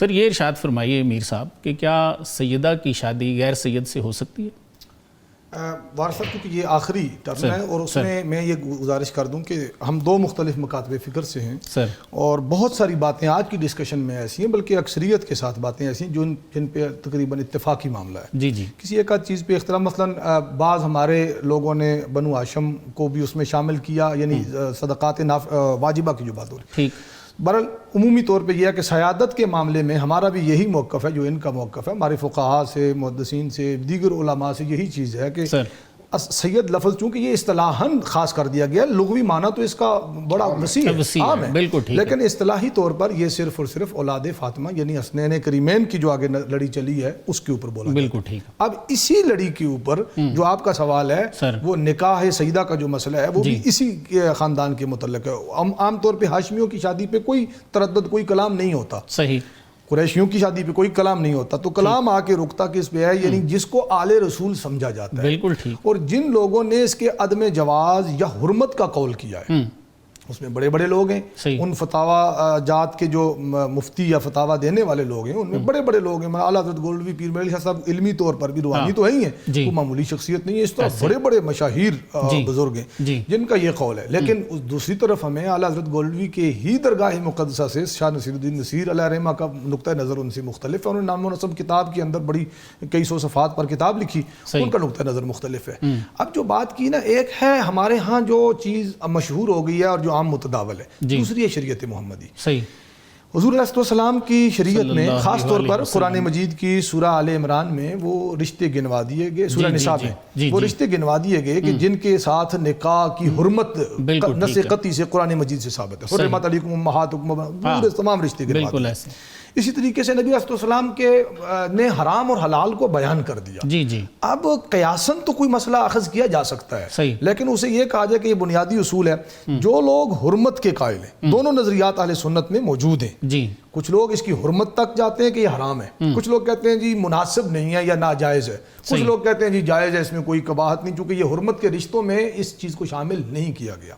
سر یہ ارشاد فرمائیے میر صاحب کہ کیا سیدہ کی شادی غیر سید سے ہو سکتی ہے؟ وارث صاحب کیونکہ یہ آخری ٹرم ہے اور اس میں یہ گزارش کر دوں کہ ہم دو مختلف مکاتب فکر سے ہیں سر، اور بہت ساری باتیں آج کی ڈسکشن میں ایسی ہیں، بلکہ اکثریت کے ساتھ باتیں ایسی ہیں جن پہ تقریباً اتفاقی معاملہ ہے. جی جی کسی ایک آدھ چیز پہ اختلاف، مثلا بعض ہمارے لوگوں نے بنو ہاشم کو بھی اس میں شامل کیا، یعنی صدقات واجبہ کی جو بات ہو رہی ہے. ٹھیک. بہرحال عمومی طور پہ یہ ہے کہ سیادت کے معاملے میں ہمارا بھی یہی موقف ہے جو ان کا موقف ہے. ہمارے فقہاء سے، محدثین سے، دیگر علماء سے یہی چیز ہے کہ سر سید لفظ چونکہ یہ اصطلاحاً خاص کر دیا گیا، لغوی معنی تو اس کا بڑا وسیع ہے، عام ہے، بالکل ٹھیک، لیکن اصطلاحی طور پر یہ صرف اور صرف اولاد فاطمہ یعنی حسنین کریمین کی جو آگے لڑی چلی ہے اس کے اوپر بولا جاتا ہے. بالکل ٹھیک. اب اسی لڑی کے اوپر جو آپ کا سوال ہے وہ نکاح سیدہ کا جو مسئلہ ہے وہ بھی اسی خاندان کے متعلق ہے. عام طور پہ ہاشمیوں کی شادی پہ کوئی تردد، کوئی کلام نہیں ہوتا. صحیح. قریشیوں کی شادی پہ کوئی کلام نہیں ہوتا. تو کلام آ کے رکتا کس پہ ہے؟ یعنی جس کو آل رسول سمجھا جاتا ہے. بالکل ٹھیک. اور جن لوگوں نے اس کے عدم جواز یا حرمت کا قول کیا ہے اس میں بڑے بڑے لوگ ہیں. ان فتاوا جات کے جو مفتی یا فتاوا دینے والے لوگ ہیں ان میں بڑے بڑے لوگ ہیں. اعلیٰ حضرت گولڈوی پیر میرے صاحب علمی طور پر بھی روحانی تو ہی ہیں، وہ معمولی شخصیت نہیں ہے. اس طرح بڑے بڑے مشاہیر بزرگ ہیں جن کا یہ قول ہے. لیکن دوسری طرف ہمیں اعلیٰ حضرت گولڈوی کے ہی درگاہ مقدسہ سے شاہ نصیر الدین نصیر علیہ رحمہ کا نقطہ نظر ان سے مختلف ہے. انہوں نے نام و نسب کتاب کے اندر بڑی کئی سو صفحات پر کتاب لکھی، ان کا نقطہ نظر مختلف ہے. اب جو بات کی نا، ایک ہے ہمارے ہاں جو چیز مشہور ہو گئی ہے اور جو عام متداول ہے، دوسری ہے شریعت محمدی. صحیح. حضور علیہ السلام کی شریعت میں خاص طور پر قرآن مجید کی سورہ آل عمران میں وہ رشتے گنوا دیے گئے، سورہ نساء میں وہ رشتے گنوا دیے گئے کہ جن کے ساتھ نکاح کی حرمت نص قطعی سے قرآن مجید سے ثابت ہے. حرمت علیکم امہاتکم، پورے تمام رشتے گنوا دیے. اسی طریقے سے نبی علیہ السلام کے نے حرام اور حلال کو بیان کر دیا. جی جی. اب قیاساً تو کوئی مسئلہ اخذ کیا جا سکتا ہے، لیکن اسے یہ کہا جائے کہ یہ بنیادی اصول ہے. جو لوگ حرمت کے قائل ہیں، دونوں نظریات اہل سنت میں موجود ہیں. جی. کچھ لوگ اس کی حرمت تک جاتے ہیں کہ یہ حرام ہے، کچھ لوگ کہتے ہیں جی مناسب نہیں ہے یا ناجائز ہے، کچھ لوگ کہتے ہیں جی جائز ہے، اس میں کوئی قباحت نہیں، چونکہ یہ حرمت کے رشتوں میں اس چیز کو شامل نہیں کیا گیا.